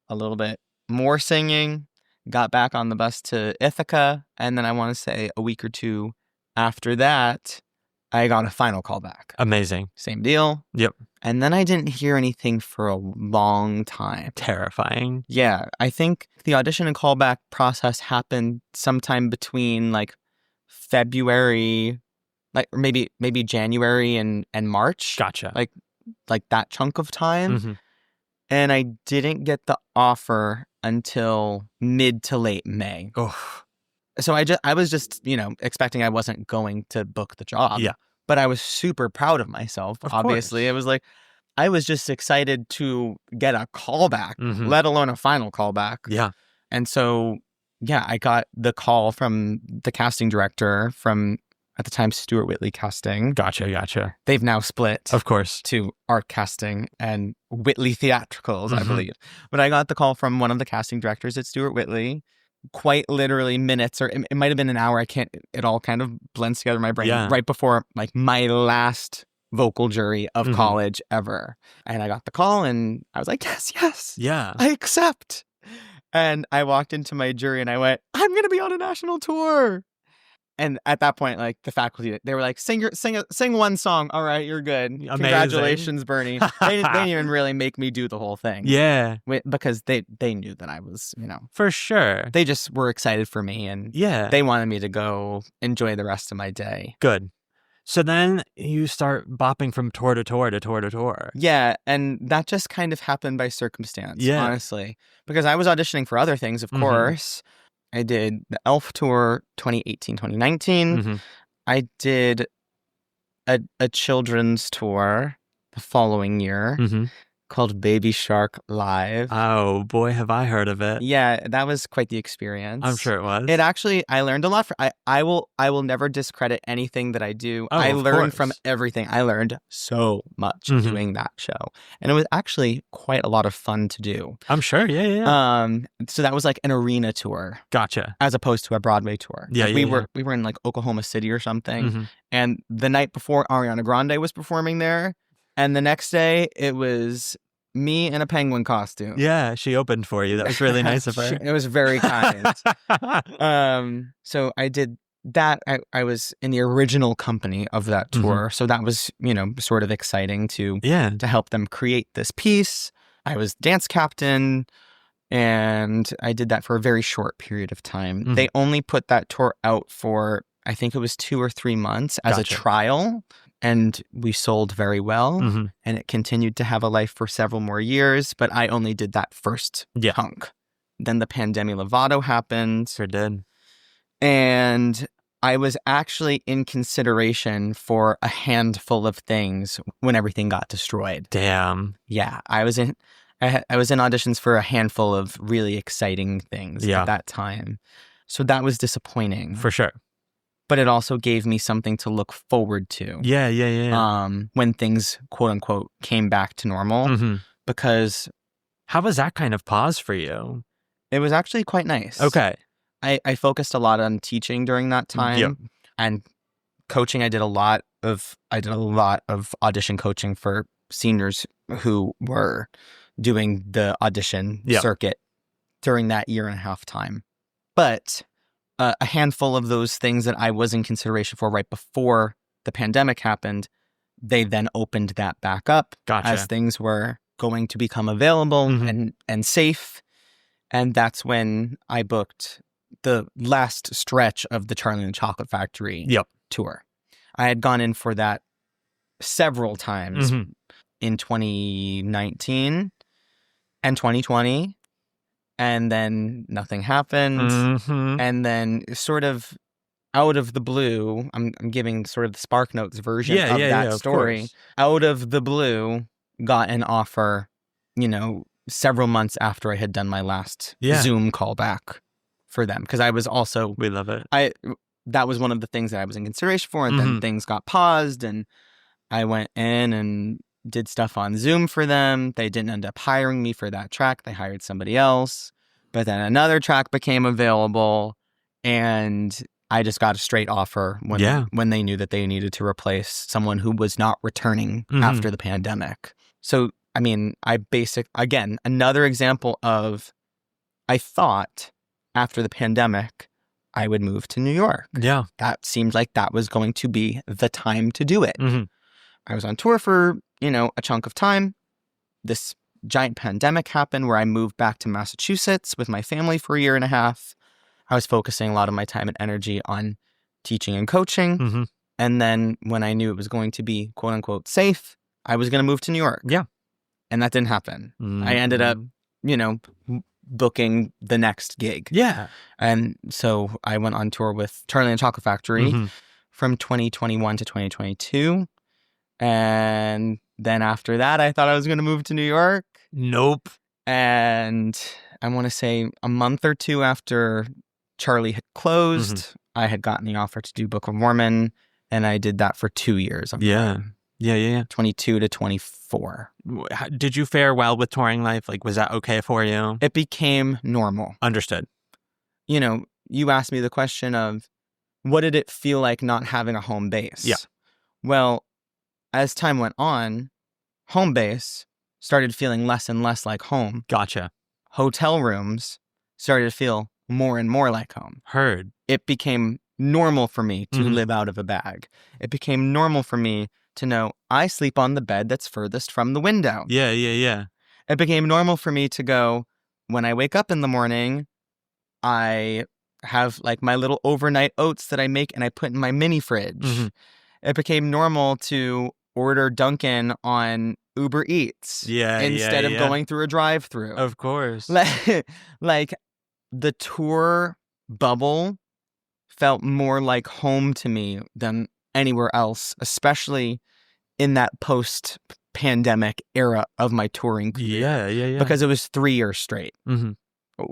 a little bit more singing, got back on the bus to Ithaca. And then I want to say a week or two after that, I got a final callback. Amazing. Same deal. Yep. And then I didn't hear anything for a long time. Terrifying. Yeah. I think the audition and callback process happened sometime between like February, like maybe January and March. Gotcha. Like that chunk of time. And I didn't get the offer until mid to late May. Oh. So I was just, expecting I wasn't going to book the job. Yeah. But I was super proud of myself. Obviously, it was like, I was just excited to get a callback, let alone a final callback. Yeah. And so, I got the call from the casting director from, at the time, Stuart Whitley Casting. Gotcha. They've now split. Of course. To Art Casting and Whitley Theatricals, I believe. But I got the call from one of the casting directors at Stuart Whitley, quite literally minutes, or it might have been an hour. It all kind of blends together in my brain. Yeah. Right before like my last vocal jury of college ever. And I got the call and I was like, yes. Yeah. I accept. And I walked into my jury and I went, I'm going to be on a national tour. And at that point, like the faculty, they were like, sing one song. All right, you're good. Amazing. Congratulations, Bernie. They didn't even really make me do the whole thing. Yeah. Because they knew that I was, For sure. They just were excited for me. And they wanted me to go enjoy the rest of my day. Good. So then you start bopping from tour to tour to tour to tour. Yeah, and that just kind of happened by circumstance, honestly. Because I was auditioning for other things, of course. I did the ELF tour 2018, 2019. I did a children's tour the following year called Baby Shark Live. Oh, boy, have I heard of it. Yeah, that was quite the experience. I'm sure it was. It actually, I learned a lot. I will never discredit anything that I do. Oh, I learned course. from everything. I learned so much doing that show. And it was actually quite a lot of fun to do. I'm sure, yeah. So that was like an arena tour. Gotcha. As opposed to a Broadway tour. Yeah, like we were in like Oklahoma City or something. And the night before, Ariana Grande was performing there. And the next day, it was me in a penguin costume. Yeah, she opened for you. That was really nice of her. It was very kind. So I did that. I was in the original company of that tour. So that was, sort of exciting to help them create this piece. I was dance captain, and I did that for a very short period of time. They only put that tour out for, I think it was 2 or 3 months as a trial. And we sold very well, and it continued to have a life for several more years. But I only did that first hunk. Then the Pandemi Lovato happened. Sure did. And I was actually in consideration for a handful of things when everything got destroyed. Damn. Yeah, I was in auditions for a handful of really exciting things at that time. So that was disappointing. For sure. But it also gave me something to look forward to. Yeah. When things, quote unquote, came back to normal. Because how was that kind of pause for you? It was actually quite nice. Okay. I focused a lot on teaching during that time and coaching. I did a lot of audition coaching for seniors who were doing the audition circuit during that 1.5 year time. But a handful of those things that I was in consideration for right before the pandemic happened, they then opened that back up as things were going to become available and safe. And that's when I booked the last stretch of the Charlie and the Chocolate Factory tour. I had gone in for that several times in 2019 and 2020. And then nothing happened. And then sort of out of the blue, I'm giving sort of the Spark Notes version of that story. Out of the blue, got an offer, several months after I had done my last Zoom callback for them. Because I was also... We love it. That was one of the things that I was in consideration for. And then things got paused. And I went in and did stuff on Zoom for them. They didn't end up hiring me for that track. They hired somebody else. But then another track became available, and I just got a straight offer when they knew that they needed to replace someone who was not returning after the pandemic. So, I mean, again, another example of, I thought after the pandemic, I would move to New York. Yeah. That seemed like that was going to be the time to do it. I was on tour for, a chunk of time. This giant pandemic happened where I moved back to Massachusetts with my family for 1.5 years. I was focusing a lot of my time and energy on teaching and coaching. And then when I knew it was going to be, quote unquote, safe, I was going to move to New York. Yeah. And that didn't happen. I ended up, booking the next gig. Yeah. And so I went on tour with Charlie and the Chocolate Factory from 2021 to 2022. And then after that, I thought I was going to move to New York. Nope. And I want to say a month or two after Charlie had closed, I had gotten the offer to do Book of Mormon. And I did that for 2 years. Yeah. 22 to 24. Did you fare well with touring life? Like, was that okay for you? It became normal. Understood. You asked me the question of, what did it feel like not having a home base? Yeah. Well, as time went on, home base started feeling less and less like home. Gotcha. Hotel rooms started to feel more and more like home. Heard. It became normal for me to live out of a bag. It became normal for me to know I sleep on the bed that's furthest from the window. Yeah. It became normal for me to go, when I wake up in the morning, I have like my little overnight oats that I make and I put in my mini fridge. It became normal to order Dunkin' on Uber Eats instead of going through a drive-through. Of course. Like the tour bubble felt more like home to me than anywhere else, especially in that post-pandemic era of my touring career. Yeah. Because it was 3 years straight.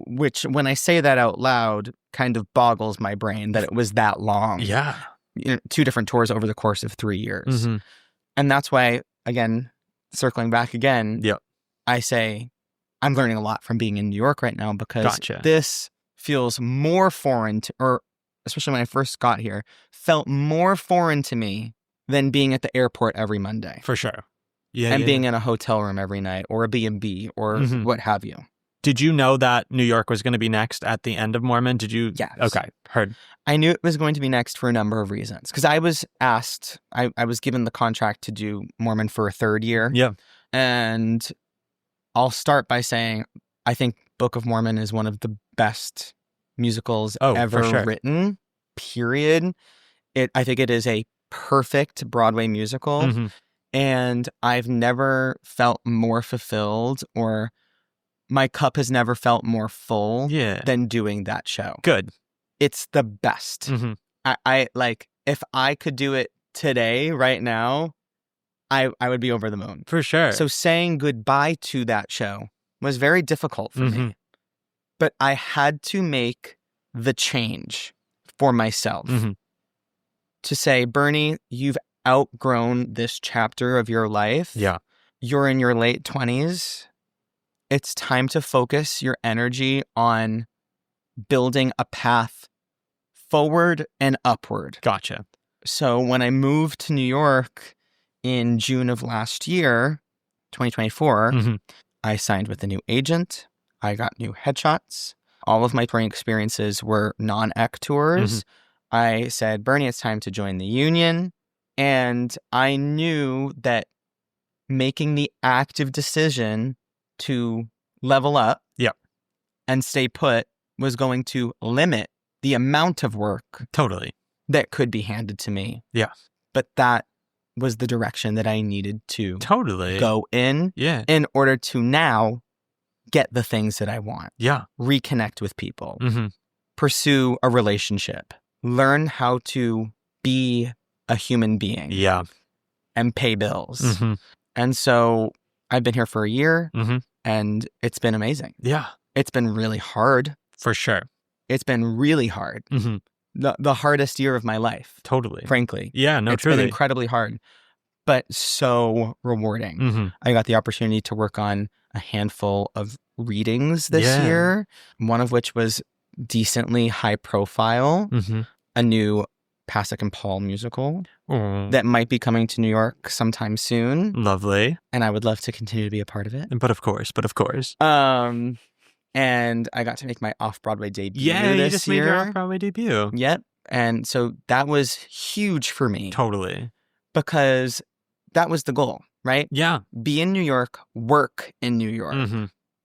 Which, when I say that out loud, kind of boggles my brain that it was that long. Yeah. 2 different tours over the course of 3 years. And that's why, again, circling back again, I say I'm learning a lot from being in New York right now, because this feels more foreign or especially when I first got here, felt more foreign to me than being at the airport every Monday. For sure. And being in a hotel room every night or a B&B or what have you. Did you know that New York was going to be next at the end of Mormon? Did you? Yes. Okay. Heard. I knew it was going to be next for a number of reasons. Because I was asked, I was given the contract to do Mormon for a 3rd year. Yeah. And I'll start by saying, I think Book of Mormon is one of the best musicals ever written, period. I think it is a perfect Broadway musical. And I've never felt more fulfilled, or my cup has never felt more full than doing that show. Good. It's the best. I like, if I could do it today, right now, I would be over the moon. For sure. So saying goodbye to that show was very difficult for me. But I had to make the change for myself to say, Bernie, you've outgrown this chapter of your life. Yeah. You're in your late 20s. It's time to focus your energy on building a path forward and upward. Gotcha. So when I moved to New York in June of last year, 2024, I signed with a new agent. I got new headshots. All of my touring experiences were non-EC tours. I said, Bernie, it's time to join the union. And I knew that making the active decision to level up and stay put was going to limit the amount of work that could be handed to me. Yeah. But that was the direction that I needed to go in order to now get the things that I want. Yeah. Reconnect with people. Pursue a relationship. Learn how to be a human being. Yeah. And pay bills. And so I've been here for a year and it's been amazing. Yeah. It's been really hard. For sure. It's been really hard. The hardest year of my life. Totally. Frankly. Yeah, no, it's truly. Been incredibly hard, but so rewarding. I got the opportunity to work on a handful of readings this year, one of which was decently high profile, a new Pasek and Paul musical that might be coming to New York sometime soon. Lovely. And I would love to continue to be a part of it. But of course. And I got to make my off-Broadway debut this year. Yeah, you just made your off-Broadway debut. Yep. And so that was huge for me. Totally. Because that was the goal, right? Yeah. Be in New York, work in New York.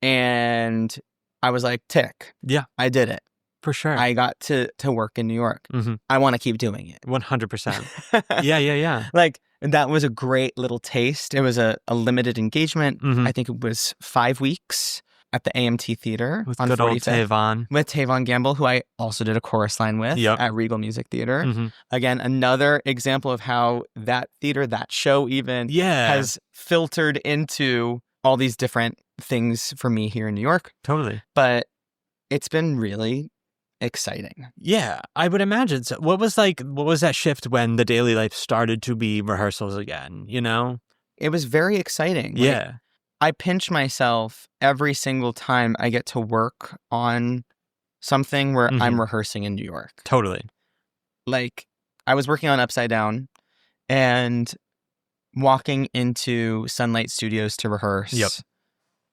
And I was like, tick. Yeah. I did it. For sure. I got to work in New York. I want to keep doing it. 100%. Yeah. Like, that was a great little taste. It was a limited engagement. I think it was 5 weeks at the AMT Theater. With on good old 45th, Tavon. With Tavon Gamble, who I also did a chorus line with at Regal Music Theater. Again, another example of how that theater, that show even, has filtered into all these different things for me here in New York. Totally. But it's been really exciting. Yeah, I would imagine so. What was that shift when the daily life started to be rehearsals again, you know? It was very exciting. Yeah. I pinch myself every single time I get to work on something where I'm rehearsing in New York. Totally. Like, I was working on Upside Down and walking into Sunlight Studios to rehearse.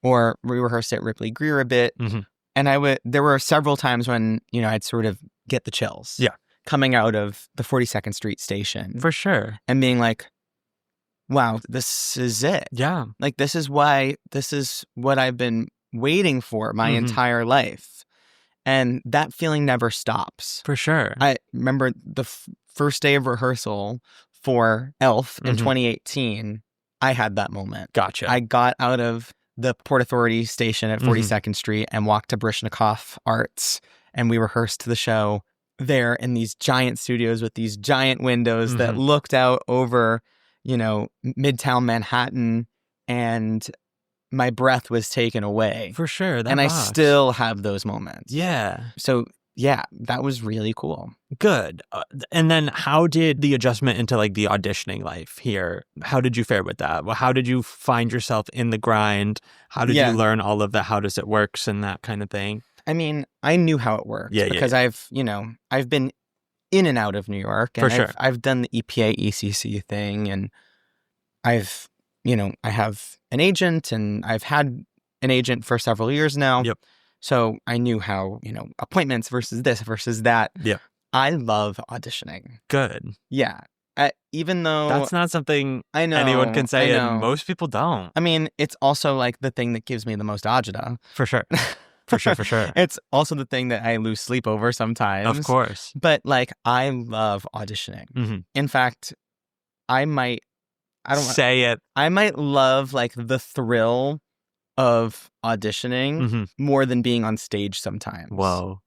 Or we rehearsed at Ripley Greer a bit. And there were several times when, I'd sort of get the chills. Yeah. Coming out of the 42nd Street station. For sure. And being like, wow, this is it. Yeah. Like, this is what I've been waiting for my entire life. And that feeling never stops. For sure. I remember the first day of rehearsal for Elf in 2018, I had that moment. Gotcha. I got out of the Port Authority station at 42nd Street and walked to Brishnikov Arts, and we rehearsed the show there in these giant studios with these giant windows that looked out over, Midtown Manhattan, and my breath was taken away. For sure. And I still have those moments. Yeah. So yeah, that was really cool. Good. And then how did the adjustment into like the auditioning life here, how did you fare with that? Well, how did you find yourself in the grind? How did you learn all of the how does it works and that kind of thing? I mean, I knew how it worked because I've been in and out of New York. And For sure. I've done the EPA ECC thing, and I have an agent, and I've had an agent for several years now. Yep. So I knew how, appointments versus this versus that. Yeah. I love auditioning. Good. Yeah. Even though that's not something anyone can say, and most people don't. I mean, it's also like the thing that gives me the most agita. For sure. For sure. It's also the thing that I lose sleep over sometimes. Of course. But like, I love auditioning. In fact, I might love like the thrill of auditioning more than being on stage sometimes. Whoa.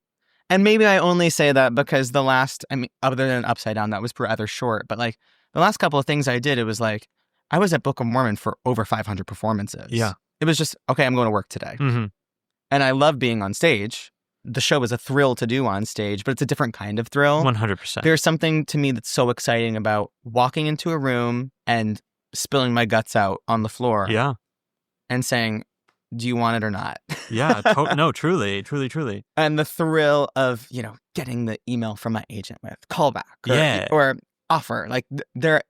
And maybe I only say that because other than Upside Down, that was rather short. But like the last couple of things I did, it was like, I was at Book of Mormon for over 500 performances. Yeah. It was just, okay, I'm going to work today. And I love being on stage. The show is a thrill to do on stage, but it's a different kind of thrill. 100%. There's something to me that's so exciting about walking into a room and spilling my guts out on the floor. Yeah. And saying, do you want it or not? Yeah. No, truly. And the thrill of, getting the email from my agent with callback or offer. Like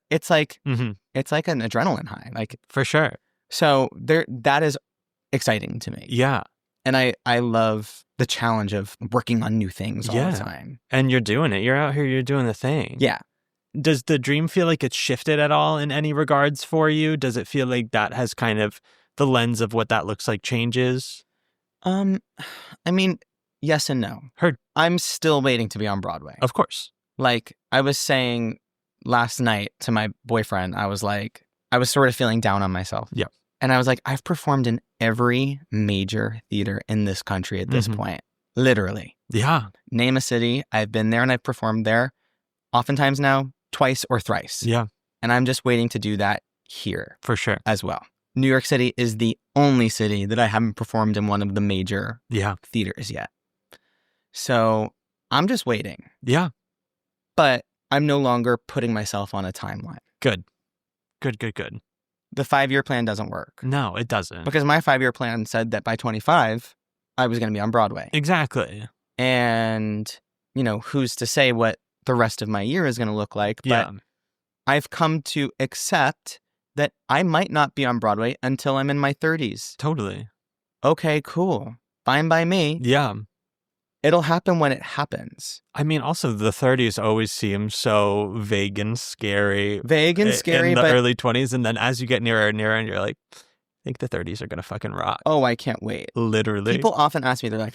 it's like an adrenaline high. Like, for sure. So that is exciting to me. Yeah. And I love the challenge of working on new things all the time. And you're doing it. You're out here, you're doing the thing. Yeah. Does the dream feel like it's shifted at all in any regards for you? Does it feel like that has kind of the lens of what that looks like changes? I mean, yes and no. Heard. I'm still waiting to be on Broadway. Of course. Like, I was saying last night to my boyfriend, I was sort of feeling down on myself. Yeah. And I was like, I've performed in every major theater in this country at this point. Literally. Yeah. Name a city. I've been there and I've performed there. Oftentimes now, twice or thrice. Yeah. And I'm just waiting to do that here. For sure. As well. New York City is the only city that I haven't performed in one of the major theaters yet. So I'm just waiting. Yeah. But I'm no longer putting myself on a timeline. Good. The 5-year plan doesn't work. No, it doesn't. Because my 5-year plan said that by 25, I was going to be on Broadway. Exactly. And, who's to say what the rest of my year is going to look like. But I've come to accept that I might not be on Broadway until I'm in my 30s. Totally. Okay, cool. Fine by me. Yeah. It'll happen when it happens. I mean, also the 30s always seem so vague and scary. In the early 20s. And then as you get nearer and nearer, and you're like, I think the 30s are going to fucking rock. Oh, I can't wait. Literally. People often ask me, they're like,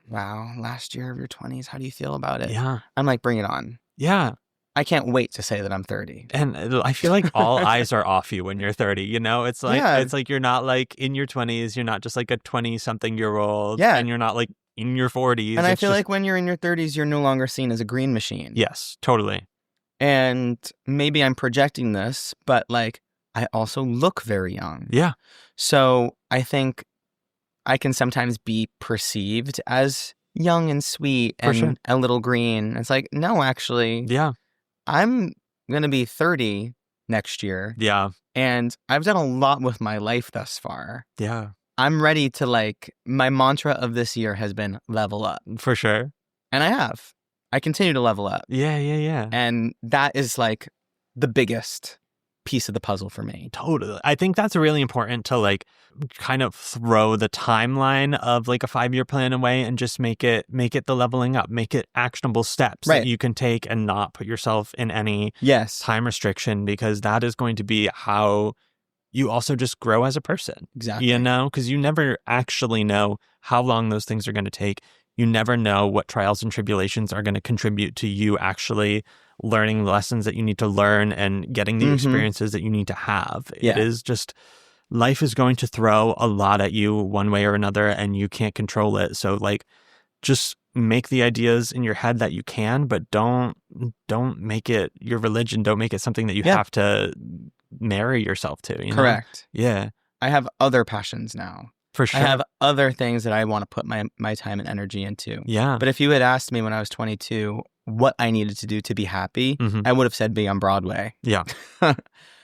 wow, last year of your 20s, how do you feel about it? Yeah. I'm like, bring it on. Yeah. I can't wait to say that I'm 30. And I feel like all eyes are off you when you're 30, you know? It's like you're not like in your 20s, you're not just like a 20-something-year-old, and you're not like in your 40s. And I feel like when you're in your 30s, you're no longer seen as a green machine. Yes, totally. And maybe I'm projecting this, but like I also look very young. Yeah. So I think I can sometimes be perceived as young and sweet and a little green. It's like, no, actually. Yeah. I'm going to be 30 next year. Yeah. And I've done a lot with my life thus far. Yeah. I'm ready to my mantra of this year has been level up. For sure. And I have. I continue to level up. Yeah, yeah, yeah. And that is like the biggest piece of the puzzle for me. Totally. I think that's really important to like kind of throw the timeline of like a 5-year plan away and just make it the leveling up, make it actionable steps that you can take and not put yourself in any time restriction, because that is going to be how you also just grow as a person. Exactly. You know, because you never actually know how long those things are going to take. You never know what trials and tribulations are going to contribute to you actually learning the lessons that you need to learn and getting the experiences that you need to have. It is just, life is going to throw a lot at you one way or another, and you can't control it. So like, just make the ideas in your head that you can, but don't make it your religion. Don't make it something that you have to marry yourself to. You know? Correct. Yeah. I have other passions now. For sure. I have other things that I want to put my time and energy into. Yeah. But if you had asked me when I was 22 what I needed to do to be happy, I would have said be on Broadway. Yeah.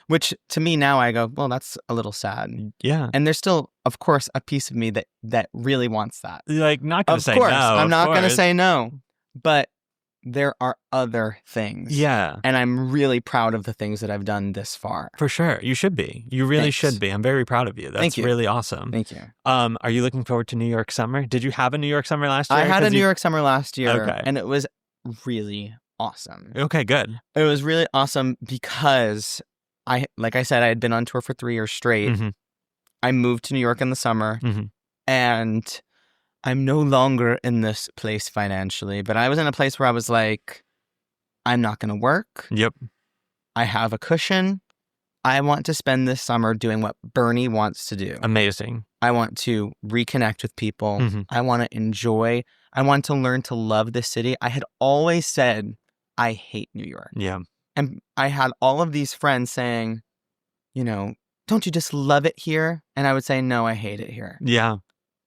Which to me now I go, well, that's a little sad. Yeah. And there's still, of course, a piece of me that really wants that. You're like, not going to say no. Of course, I'm not going to say no. But there are other things. Yeah. And I'm really proud of the things that I've done this far. For sure. You should be. You really should be. I'm very proud of you. That's really awesome. Thank you. Are you looking forward to New York summer? Did you have a New York summer last year? I had a New York summer last year. And it was really awesome. Okay, good. It was really awesome because like I said, I had been on tour for 3 years straight. I moved to New York in the summer and I'm no longer in this place financially, but I was in a place where I was like, I'm not going to work. Yep. I have a cushion. I want to spend this summer doing what Bernie wants to do. Amazing. I want to reconnect with people. I want to enjoy. I want to learn to love this city. I had always said, I hate New York. Yeah. And I had all of these friends saying, you know, don't you just love it here? And I would say, no, I hate it here. Yeah.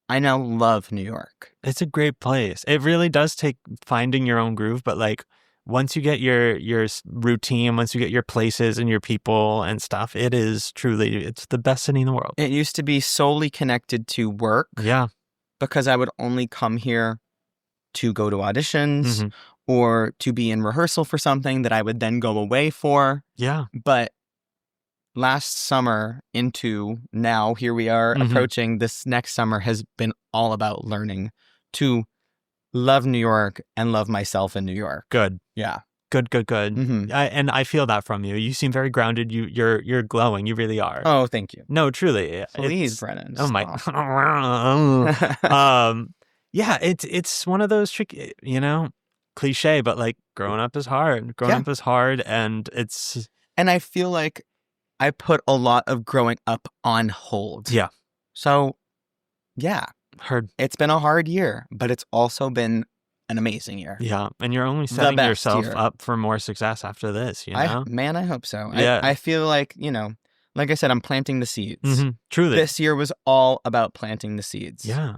I now love New York. It's a great place. It really does take finding your own groove, but like once you get your routine, once you get your places and your people and stuff, it's the best city in the world. It used to be solely connected to work. Yeah. Because I would only come here to go to auditions or to be in rehearsal for something that I would then go away for. Yeah. But last summer into now, here we are approaching this next summer has been all about learning to love New York and love myself in New York. Good. Yeah. Good. And I feel that from you. You seem very grounded. You're glowing. You really are. Oh, thank you. No, truly. Please, Brennan. Oh my. Yeah, it's one of those tricky, cliche, but like growing up is hard. Growing up is hard, and it's. And I feel like I put a lot of growing up on hold. Yeah. So, yeah. Heard. It's been a hard year, but it's also been an amazing year. Yeah. And you're only setting yourself up for more success after this, you know? I hope so. Yeah. I feel like, like I said, I'm planting the seeds. Truly. This year was all about planting the seeds. Yeah.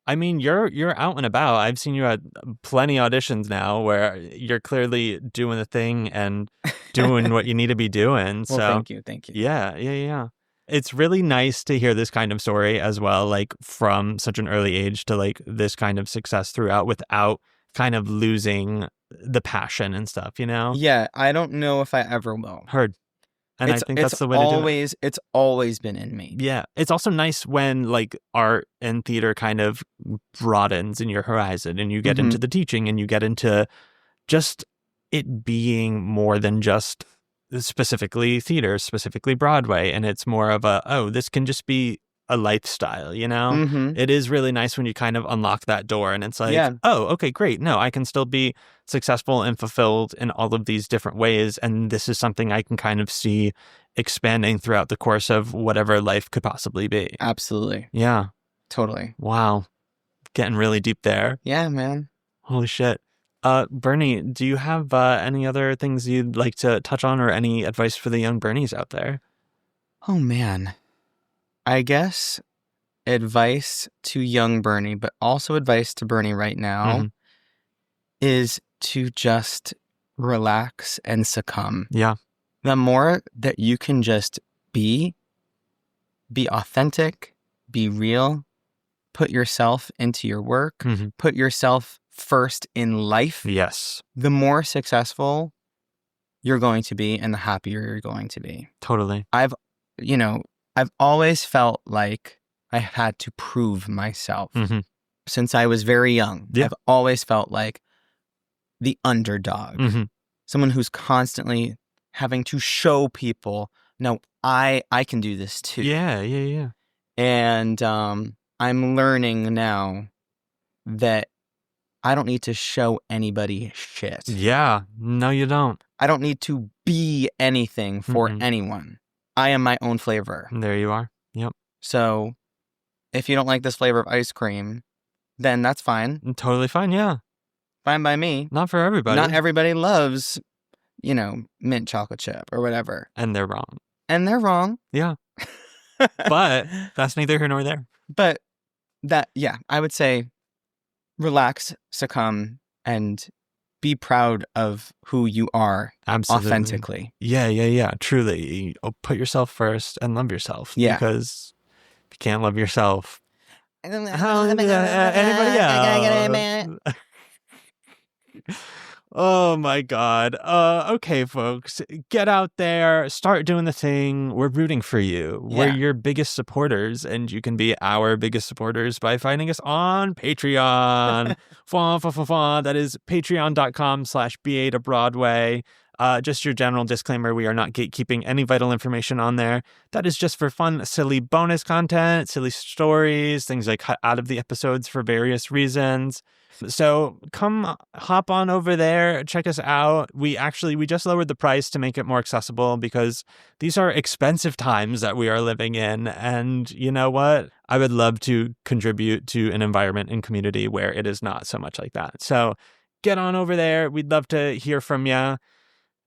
I mean, you're out and about. I've seen you at plenty of auditions now where you're clearly doing the thing and doing what you need to be doing. Well, thank you. Yeah. It's really nice to hear this kind of story as well, like from such an early age to like this kind of success throughout without kind of losing the passion and stuff, Yeah, I don't know if I ever will. Heard. And I think that's the way to do it. It's always been in me. Yeah. It's also nice when like art and theater kind of broadens in your horizon and you get into the teaching and you get into just it being more than just specifically theater, specifically Broadway. And it's more of this can just be a lifestyle, you know? Mm-hmm. It is really nice when you kind of unlock that door and it's like, oh, okay, great. No, I can still be successful and fulfilled in all of these different ways. And this is something I can kind of see expanding throughout the course of whatever life could possibly be. Absolutely. Yeah. Totally. Wow. Getting really deep there. Yeah, man. Holy shit. Bernie, do you have any other things you'd like to touch on or any advice for the young Bernies out there? Oh, man. I guess advice to young Bernie, but also advice to Bernie right now is to just relax and succumb. Yeah. The more that you can just be authentic, be real, put yourself into your work, put yourself first in life. Yes. The more successful you're going to be and the happier you're going to be. Totally. I've always felt like I had to prove myself since I was very young. Yeah. I've always felt like the underdog, someone who's constantly having to show people, no, I can do this too. Yeah. And I'm learning now that I don't need to show anybody shit. Yeah. No, you don't. I don't need to be anything for anyone. I am my own flavor. There you are. Yep. So if you don't like this flavor of ice cream, then that's fine. Totally fine, yeah. Fine by me. Not for everybody. Not everybody loves, mint chocolate chip or whatever. And they're wrong. Yeah. But that's neither here nor there. But I would say relax, succumb, and be proud of who you are. Absolutely. Authentically. Yeah. Truly. Put yourself first and love yourself. Yeah. Because if you can't love yourself, anybody else? Oh my God. Okay, folks, get out there, start doing the thing. We're rooting for you. Yeah. We're your biggest supporters, and you can be our biggest supporters by finding us on Patreon. That is patreon.com/BA to Broadway. Just your general disclaimer, we are not gatekeeping any vital information on there. That is just for fun, silly bonus content, silly stories, things like cut out of the episodes for various reasons. So come hop on over there, check us out. We just lowered the price to make it more accessible because these are expensive times that we are living in. And you know what? I would love to contribute to an environment and community where it is not so much like that. So get on over there. We'd love to hear from you.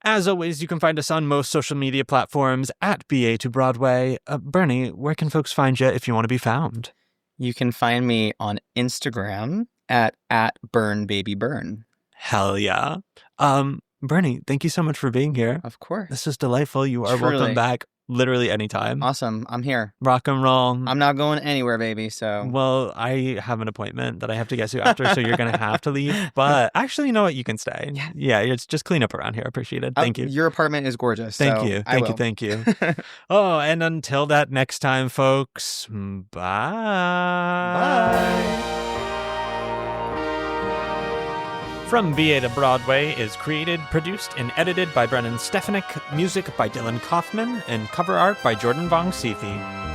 As always, you can find us on most social media platforms at BA2Broadway. Bernie, where can folks find you if you want to be found? You can find me on Instagram at @BurnBabyBurn. Hell yeah. Bernie, thank you so much for being here. Of course. This is delightful. You are welcome back literally anytime. Awesome. I'm here. Rock and roll. I'm not going anywhere, baby, so. Well, I have an appointment that I have to get to after, so you're going to have to leave. But actually, you know what? You can stay. Yeah, it's just clean up around here. Appreciate it. Thank you. Your apartment is gorgeous. Thank you. Thank you. Oh, and until that next time, folks, bye. Bye. From BA to Broadway is created, produced, and edited by Brennan Stefanik, music by Dylan Kaufman, and cover art by Jordan Vongsithi.